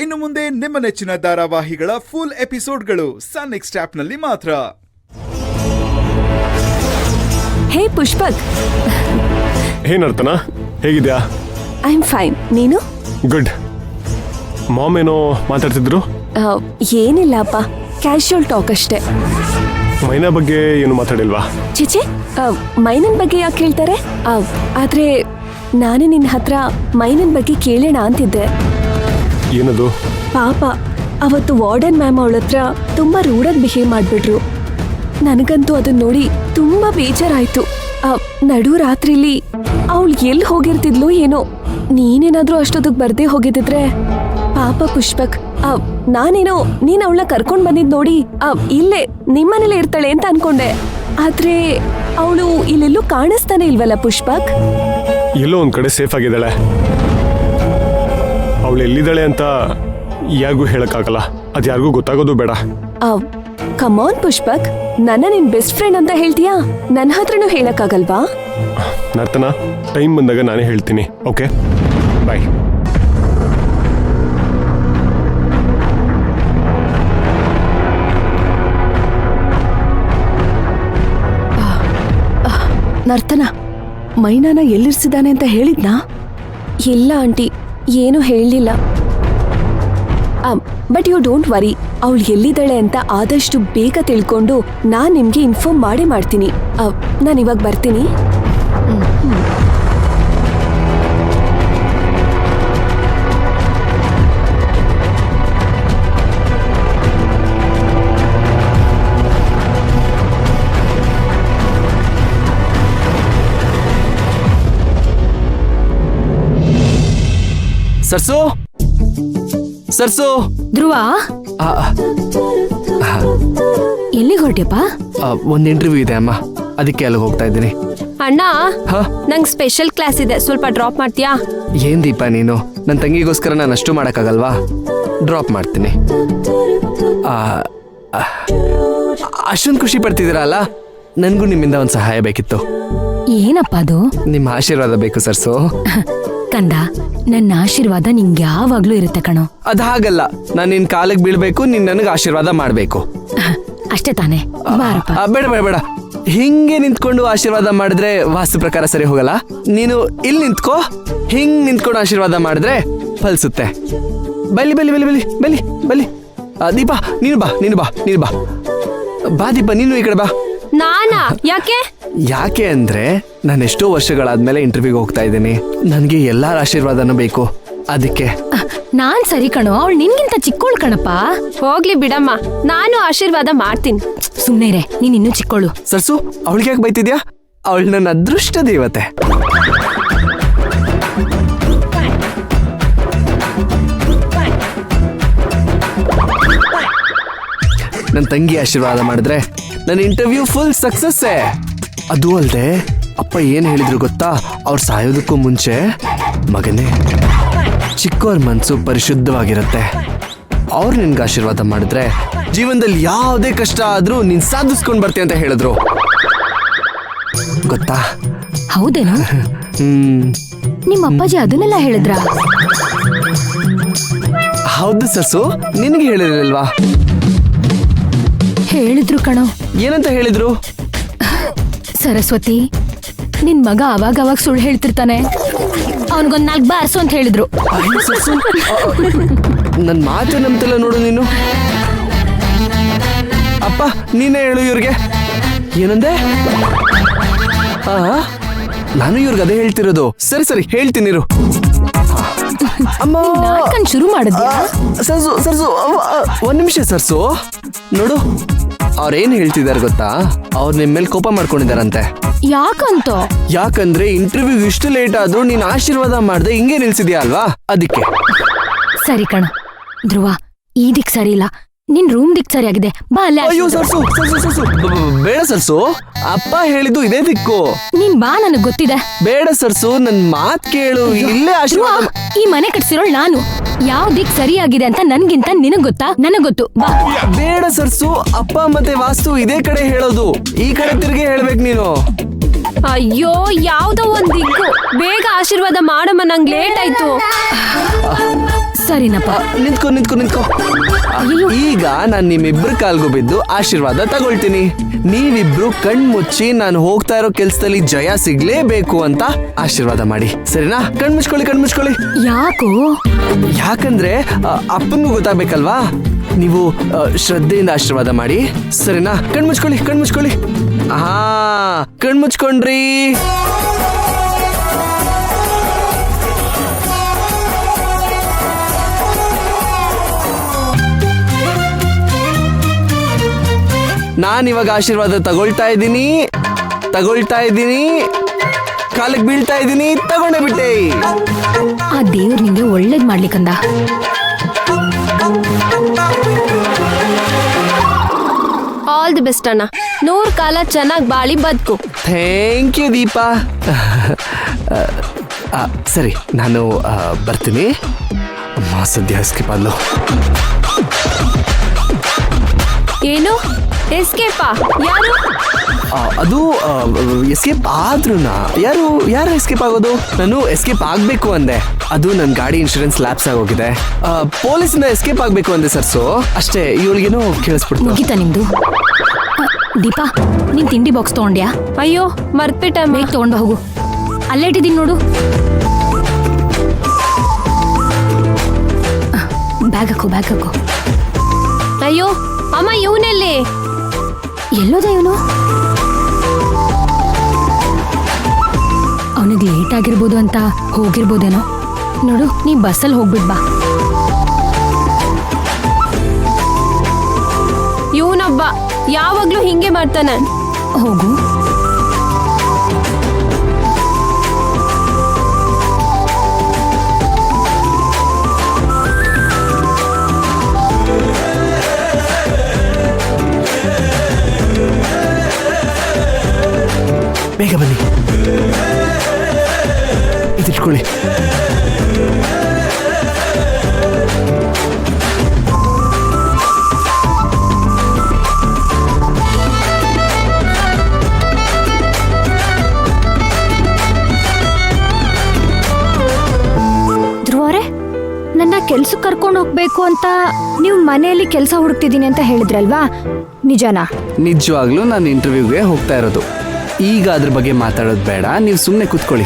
ಇನ್ನು ಮುಂದೆ ನಿಮ್ಮ ನೆಚ್ಚಿನ ಧಾರಾವಾಹಿಗಳ ಫುಲ್ ಎಪಿಸೋಡ್ಗಳು ಸನ್ ನೆಕ್ಸ್ಟ್ ಆಪ್ನಲ್ಲಿ ಮಾತ್ರ. ಹೇ ಪುಷ್ಪಕ್. ಹೇ ನರ್ತನ, ಹೇಗಿದ್ಯಾ? I am fine. ನೀನು? ಗುಡ್. ಮಾಮ್ ಏನೋ ಮಾತಾಡ್ತಿದ್ರು? ಏನಿಲ್ಲ ಅಪ್ಪ, ಕ್ಯಾಶುವಲ್ ಟಾಕ್ ಅಷ್ಟೇ. ಮೈನಾ ಬಗ್ಗೆ ಏನು ಮಾತಾಡಿಲ್ವಾ? ಚಿಚೆ, ಮೈನನ್ ಬಗ್ಗೆ ಯಾಕೆ ಹೇಳ್ತಾರೆ? ಆದ್ರೆ ನಾನೇ ನಿನ್ನ ಹತ್ರ ಮೈನನ್ ಬಗ್ಗೆ ಕೇಳೋಣ ಅಂತಿದ್ದೆ. ಏನದು? ಪಾಪ ಅವತ್ತು ವಾರ್ಡನ್ ಮ್ಯಾಮ್ ಅವಳ ಹತ್ರ ತುಂಬಾ ರೂಢಾಗಿ ಬಿಹೇವ್ ಮಾಡ್ಬಿಟ್ರು. ನನಗಂತೂ ಅದನ್ನ ನೋಡಿ ತುಂಬಾ ಬೇಜಾರಾಯ್ತು. ನಡು ರಾತ್ರಿಲಿ ಅವಳು ಎಲ್ಲಿ ಹೋಗಿರ್ತಿದ್ಲು ಏನೋ. ನೀನೇನಾದ್ರೂ ಅಷ್ಟೊತ್ತಿಗೆ ಬರ್ದೇ ಹೋಗಿದ್ರೆ ಪಾಪ ಪುಷ್ಪಕ್. ನಾನೇನೋ ನೀನ್ ಅವಳನ್ನ ಕರ್ಕೊಂಡ್ ಬಂದಿದ್ ನೋಡಿ ಇಲ್ಲೇ ನಿಮ್ಮನೇಲೆ ಇರ್ತಾಳೆ ಅಂತ ಅನ್ಕೊಂಡೆ. ಆದ್ರೆ ಅವಳು ಇಲ್ಲೆಲ್ಲೂ ಕಾಣಿಸ್ತಾನೆ ಇಲ್ವಲ್ಲ ಪುಷ್ಪಕ್? ಎಲ್ಲೋ ಒಂದ್ ಕಡೆ ಸೇಫ್ ಆಗಿದ್ದಾಳೆ. ಅವಳು ಎಲ್ಲಿದ್ದಾಳೆ ಅಂತ ಯಾರಿಗೂ ಹೇಳಕ್ಕಾಗಲ್ಲ. ಅದು ಯಾರಿಗೂ ಗೊತ್ತಾಗೋದು ಬೇಡ. ಕಮಾನ್ ಪುಷ್ಪಕ್, ನನ್ನ ನಿನ್ ಬೆಸ್ಟ್ ಫ್ರೆಂಡ್ ಅಂತ ಹೇಳ್ತೀಯಾ? ನನ್ನ ಹತ್ರನೂ ಹೇಳಕ್ಕಾಗಲ್ವಾ? ನರ್ತನ, ಟೈಮ್ ಬಂದಾಗ ನಾನೇ ಹೇಳ್ತೀನಿ. ಓಕೆ, ಬಾಯ್. ನರ್ತನ, ಮೈನಾನ ಎಲ್ಲಿರ್ಸಿದಾನೆ ಅಂತ ಹೇಳಿದ್ನಾ? ಇಲ್ಲ ಆಂಟಿ, ಏನು ಹೇಳಲಿಲ್ಲ. ಬಟ್ ಯು ಡೋಂಟ್ ವರಿ, ಅವಳು ಎಲ್ಲಿದ್ದಾಳೆ ಅಂತ ಆದಷ್ಟು ಬೇಗ ತಿಳ್ಕೊಂಡು ನಾನ್ ನಿಮ್ಗೆ ಇನ್ಫಾರ್ಮ್ ಮಾಡ್ತೀನಿ. ನಾನು ಇವಾಗ ಬರ್ತೀನಿ. ಸರ್ಸು, ಸರ್ಸು. ಧ್ರುವ, ಎಲ್ಲಿಗೆ ಹೊರಟ್ಯಪ್ಪ? ಒಂದು ಇಂಟರ್ವ್ಯೂ ಇದೆ ಅಮ್ಮ, ಅದಕ್ಕೆ ಅಲ್ಲಿಗೆ ಹೋಗ್ತಾ ಇದ್ದೀನಿ. ಅಣ್ಣ, ನಂಗೆ ಸ್ಪೆಷಲ್ ಕ್ಲಾಸ್ ಇದೆ, ಸ್ವಲ್ಪ ಡ್ರಾಪ್ ಮಾಡ್ತೀಯಾ? ಏನ್ ದೀಪ ನೀನು, ನನ್ನ ತಂಗಿಗೋಸ್ಕರ ನಾನು ಅಷ್ಟು ಮಾಡೋಕ್ಕಾಗಲ್ವಾ? ಡ್ರಾಪ್ ಮಾಡ್ತೀನಿ. ಅಷ್ಟೊಂದು ಖುಷಿ ಪಡ್ತಿದ್ದೀರಲ್ಲ, ನನಗೂ ನಿಮ್ಮಿಂದ ಒಂದು ಸಹಾಯ ಬೇಕಿತ್ತು. ಏನಪ್ಪ ಅದು? ನಿಮ್ಮ ಆಶೀರ್ವಾದ ಬೇಕು ಸರ್ಸು. ಕಂದ, ನನ್ನ ಆಶೀರ್ವಾದ ನಿಂಗೆ ಯಾವಾಗ್ಲೂ ಇರುತ್ತೆ ಕಣೋ. ಅದ್ ಹಾಗಲ್ಲ, ನಾನು ನಿನ್ ಕಾಲಿಗೆ ಬೀಳ್ಬೇಕು, ನೀನ್ ನನಗೆ ಆಶೀರ್ವಾದ ಮಾಡ್ಬೇಕು. ಅಷ್ಟೇ ತಾನೇ? ಬೇಡ ಬೇಡ ಬೇಡ, ಹಿಂಗೆ ನಿಂತ್ಕೊಂಡು ಆಶೀರ್ವಾದ ಮಾಡಿದ್ರೆ ವಾಸ್ತು ಪ್ರಕಾರ ಸರಿ ಹೋಗಲ್ಲ. ನೀನು ಇಲ್ಲಿ ನಿಂತ್ಕೋ, ಹಿಂಗ್ ನಿಂತ್ಕೊಂಡು ಆಶೀರ್ವಾದ ಮಾಡಿದ್ರೆ ಫಲಿಸುತ್ತೆ. ಬಲಿ ಬಲಿ ಬಲಿ ಬಲಿ ಬಲಿ ಬಲಿ. ದೀಪ, ನೀನು ಬಾ, ನೀನು ಬಾ, ನೀನು ಬಾ. ಬಾ ದೀಪ, ನೀನು ಈ ಕಡೆ ಬಾ. ನಾನಾ? ಯಾಕೆ? ಯಾಕೆ ಅಂದ್ರೆ ನಾನು ಎಷ್ಟೋ ವರ್ಷಗಳಾದ್ಮೇಲೆ ಇಂಟರ್ವ್ಯೂಗೆ ಹೋಗ್ತಾ ಇದ್ದೀನಿ. ನನ್ಗೆ ಎಲ್ಲಾರ ಆಶೀರ್ವಾದನೂ ಬೇಕು, ಅದಕ್ಕೆ. ನಾನ್ ಸರಿ ಕಣೋ, ಅವಳು ನಿನ್ಗಿಂತ ಚಿಕ್ಕೋಳು ಕಣಪ್ಪ. ಹೋಗ್ಲಿ ಬಿಡಮ್ಮ, ನಾನು ಆಶೀರ್ವಾದ ಮಾಡ್ತೀನಿ. ಸುಮ್ನೆ ರೇ, ನೀನ್ ಇನ್ನೂ ಚಿಕ್ಕೋಳು. ಸರ್ಸು, ಅವಳಿಗೆ ಯಾಕೆ ಬೈತಿದ್ಯಾ? ಅವಳು ನನ್ನ ಅದೃಷ್ಟ ದೇವತೆ. ನನ್ನ ತಂಗಿ ಆಶೀರ್ವಾದ ಮಾಡಿದ್ರೆ ನನ್ನ ಇಂಟರ್ವ್ಯೂ ಫುಲ್ ಸಕ್ಸಸ್ಸೇ. ಅದು ಅಲ್ಲದೆ ಅಪ್ಪ ಏನು ಹೇಳಿದ್ರು ಗೊತ್ತಾ? ಅವ್ರು ಸಾಯೋದಕ್ಕೂ ಮುಂಚೆ, ಮಗನೇ, ಚಿಕ್ಕವ್ರ ಮನಸ್ಸು ಪರಿಶುದ್ಧವಾಗಿರುತ್ತೆ, ಅವ್ರು ನಿನ್ಗೆ ಆಶೀರ್ವಾದ ಮಾಡಿದ್ರೆ ಜೀವನದಲ್ಲಿ ಯಾವುದೇ ಕಷ್ಟ ಆದ್ರೂ ನೀನ್ ಸಾಧಿಸ್ಕೊಂಡ್ ಬರ್ತೀಯ ಅಂತ ಹೇಳಿದ್ರು ಗೊತ್ತಾ? ಹೌದೇನೋ? ನಿಮ್ಮ ಅಪ್ಪಾಜಿ ಅದನ್ನೆಲ್ಲ ಹೇಳಿದ್ರ? ಹೌದು ಸರ್ಸು, ನಿನಗೆ ಹೇಳಿರಲ್ವಾ? ಹೇಳಿದ್ರು ಕಣೋ. ಏನಂತ ಹೇಳಿದ್ರು? ಸರಸ್ವತಿ, ನಿನ್ ಮಗ ಅವಾಗ ಸುಳ್ಳು ಹೇಳ್ತಿರ್ತಾನೆ, ಅವನಿಗೊಂದ್ 4 ಬಾರ್ಸು ಅಂತ ಹೇಳಿದ್ರು. ನನ್ ಮಾತು ನಂಬ್ತಿಲ್ಲ ನೋಡು ನೀನು. ಅಪ್ಪ, ನೀನೇ ಹೇಳು ಇವ್ರಿಗೆ. ಏನಂದೆ? ನಾನು ಇವ್ರಿಗೆ ಅದೇ ಹೇಳ್ತಿರೋದು. ಸರಿ ಸರಿ, ಹೇಳ್ತೀನಿರು. ಅಮ್ಮ, ಶುರು ಮಾಡಿದ್ಯಾ? ಸರ್ಸು ಸರ್ಸು, ಒಂದ್ ನಿಮಿಷ ಸರ್ಸು. ನೋಡು, ಅವ್ರೇನ್ ಹೇಳ್ತಿದಾರೆ ಗೊತ್ತಾ? ಅವ್ರು ನಿಮ್ ಮೇಲೆ ಕೋಪ ಮಾಡ್ಕೊಂಡಿದಾರಂತೆ. ಯಾಕಂತ? ಯಾಕಂದ್ರೆ ಇಂಟರ್ವ್ಯೂ ಇಷ್ಟು ಲೇಟ್ ಆದ್ರೂ ನೀನ್ ಆಶೀರ್ವಾದ ಮಾಡ್ದೆ ಹಿಂಗೆ ನಿಲ್ಸಿದ್ಯಾ ಅಲ್ವಾ, ಅದಕ್ಕೆ. ಸರಿ ಕಣ ಧ್ರುವ, ಈ ದಿಕ್ ಸರಿ ಇಲ್ಲ, ನಿನ್ ರೂಮ್ ದಿಕ್ ಸರಿಯಾಗಿದೆ, ಬಾ ಅಲ್ಲೇ. ಅಯ್ಯೋ ಸರ್ಸು ಸರ್ಸು ಸರ್ಸು, ಬೇಡ ಸರ್ಸು, ಅಪ್ಪ ಹೇಳಿದ್ದು ಇದೇ ದಿಕ್ಕು. ನೀನ್ ಬಾ, ನನಗ್ ಗೊತ್ತಿದೆ. ಬೇಡ ಸರ್ಸು, ನನ್ ಮಾತ್ ಕೇಳು, ಇಲ್ಲೇ ಆಶೀರ್ವಾದ. ಈ ಮನೆ ಕಟ್ಸಿರೋಳ್ ನಾನು, ಯಾವ ದಿಕ್ ಸರಿಯಾಗಿದೆ ಅಂತ ನನ್ಗಿಂತ ನಿನಗ್ ಗೊತ್ತಾ? ನನಗ್ ಗೊತ್ತು, ಬಾ. ಬೇಡ ಸರ್ಸು, ಅಪ್ಪ ಮತ್ತೆ ವಾಸ್ತು ಇದೇ ಕಡೆ ಹೇಳೋದು, ಈ ಕಡೆ ತಿರ್ಗಿ ಹೇಳ್ಬೇಕು ನೀನು. ಅಯ್ಯೋ, ಯಾವ್ದೋ ಒಂದ್ ದಿಕ್ಕು, ಬೇಗ ಆಶೀರ್ವಾದ ಮಾಡಮ್ಮ, ನಂಗ್ ಲೇಟ್ ಆಯ್ತು. ಸರಿನಪ್ಪ. ನಿಂತ್ಕೊ ನಿಂತ್ಕೊ ನಿಂತ್ಕೊ. ಈಗ ನಾನು ನಿಮ್ಮಿಬ್ರ ಕಾಲ್ಗೂ ಬಿದ್ದು ಆಶೀರ್ವಾದ ತಗೊಳ್ತೀನಿ. ನೀವಿಬ್ರು ಕಣ್ಮುಚ್ಚಿ ನಾನು ಹೋಗ್ತಾ ಇರೋ ಕೆಲ್ಸದಲ್ಲಿ ಜಯ ಸಿಗ್ಲೇಬೇಕು ಅಂತ ಆಶೀರ್ವಾದ ಮಾಡಿ, ಸರಿನಾ? ಕಣ್ಮುಚ್ಕೊಳ್ಳಿ ಕಣ್ಮುಚ್ಕೊಳ್ಳಿ. ಯಾಕೋ? ಯಾಕಂದ್ರೆ ಅಪ್ಪನಿಗೂ ಗೊತ್ತಾಗ್ಬೇಕಲ್ವಾ. ನೀವು ಶ್ರದ್ಧೆಯಿಂದ ಆಶೀರ್ವಾದ ಮಾಡಿ, ಸರಿನಾ? ಕಣ್ಮುಚ್ಕೊಳ್ಳಿ ಕಣ್ಮುಚ್ಕೊಳ್ಳಿ. ಹಾ, ಕಣ್ಮುಚ್ಕೊಂಡ್ರಿ. ನಾನಿವಾಗ ಆಶೀರ್ವಾದ ತಗೊಳ್ತಾ ಇದ್ದೀನಿ, ಕಾಲಿಗೆ ಬೀಳ್ತಾ ಇದ್ದೀನಿ, ತಗೊಂಡೇ ಬಿಟ್ಟೆ. ಆ ದೇವ್ರು ನಿಂಗೆ ಒಳ್ಳೇದ್ ಮಾಡ್ಲಿಕ್ಕಂದ. ಆಲ್ ದಿ ಬೆಸ್ಟ್ ಅಣ್ಣ. 100 ಕಾಲ ಚೆನ್ನಾಗಿ ಬಾಳಿ ಬದುಕು. Thank you Deepa. ಸರಿ, ನಾನು ಬರ್ತೀನಿ. ಅಮ್ಮ ಸದ್ಯ ಎಸ್ಕೇಪ್ ಆದ್ಲು. ಏನು ಎಸ್ಕೇಪಾ? ಯಾರು? ಅದು ಎಸ್ಕೇಪ್ ಆದ್ರೂ ಯಾರು ಎಸ್ಕೇಪ್ ಆಗೋದು? ನಾನು ಎಸ್ಕೇಪ್ ಆಗ್ಬೇಕು ಅಂದೆ. ಅದು ನನ್ನ ಗಾಡಿ ಇನ್ಶೂರೆನ್ಸ್ ಲ್ಯಾಪ್ಸ್ ಆಗೋಗಿದೆ. ಪೊಲೀಸಿಂದ ಎಸ್ಕೇಪ್ ಆಗ್ಬೇಕು ಅಂದೆ ಸರ್ಸು, ಅಷ್ಟೇ. ಇವಳಿಗೇನೋ ಕೇಳಿಸ್ಬಿಡ್ತು. ಮುಗಿತಾ ನಿಮ್ದು? ದೀಪಾ, ನೀನ್ ತಿಂಡಿ ಬಾಕ್ಸ್ ತಗೊಂಡ್ಯಾ? ಅಯ್ಯೋ ಮರ್ತ್ಬಿಟ್ಟೆ. ಬೇಗ ತಗೊಂಡ್ ಹೋಗು. ಅಲ್ಲೇ ಇಟ್ಟಿದ್ದೀನಿ ನೋಡು. ಬ್ಯಾಗ್ ಹಾಕು. ಅಯ್ಯೋ ಅಮ್ಮ, ಇವನಲ್ಲಿ ಎಲ್ಲೋದ ಇವನು? ಅವನಿಗೆ ಲೇಟ್ ಆಗಿರ್ಬೋದು ಅಂತ ಹೋಗಿರ್ಬೋದೇನೋ. ನೋಡು, ನೀ ಬಸ್ಸಲ್ಲಿ ಹೋಗ್ಬಿಟ್ ಬಾ. ಇವನೊಬ್ಬ ಯಾವಾಗ್ಲೂ ಹಿಂಗೆ ಮಾಡ್ತಾನೆ. ಹೋಗು. ಬೇಗ ಬನ್ನಿ, ಇದಿಟ್ಕೊಳ್ಳಿ. ಧ್ರುವರೇ, ನನ್ನ ಕೆಲ್ಸಕ್ಕೆ ಕರ್ಕೊಂಡು ಹೋಗ್ಬೇಕು ಅಂತ ನೀವು ಮನೆಯಲ್ಲಿ ಕೆಲಸ ಹುಡುಕ್ತಿದ್ದೀನಿ ಅಂತ ಹೇಳಿದ್ರಲ್ವಾ, ನಿಜನಾ? ನಿಜವಾಗ್ಲೂ ನಾನು ಇಂಟರ್ವ್ಯೂಗೆ ಹೋಗ್ತಾ ಇರೋದು. ಈಗ ಅದ್ರ ಬಗ್ಗೆ ಮಾತಾಡೋದು ಬೇಡ, ನೀವು ಸುಮ್ಮನೆ ಕೂತ್ಕೊಳ್ಳಿ.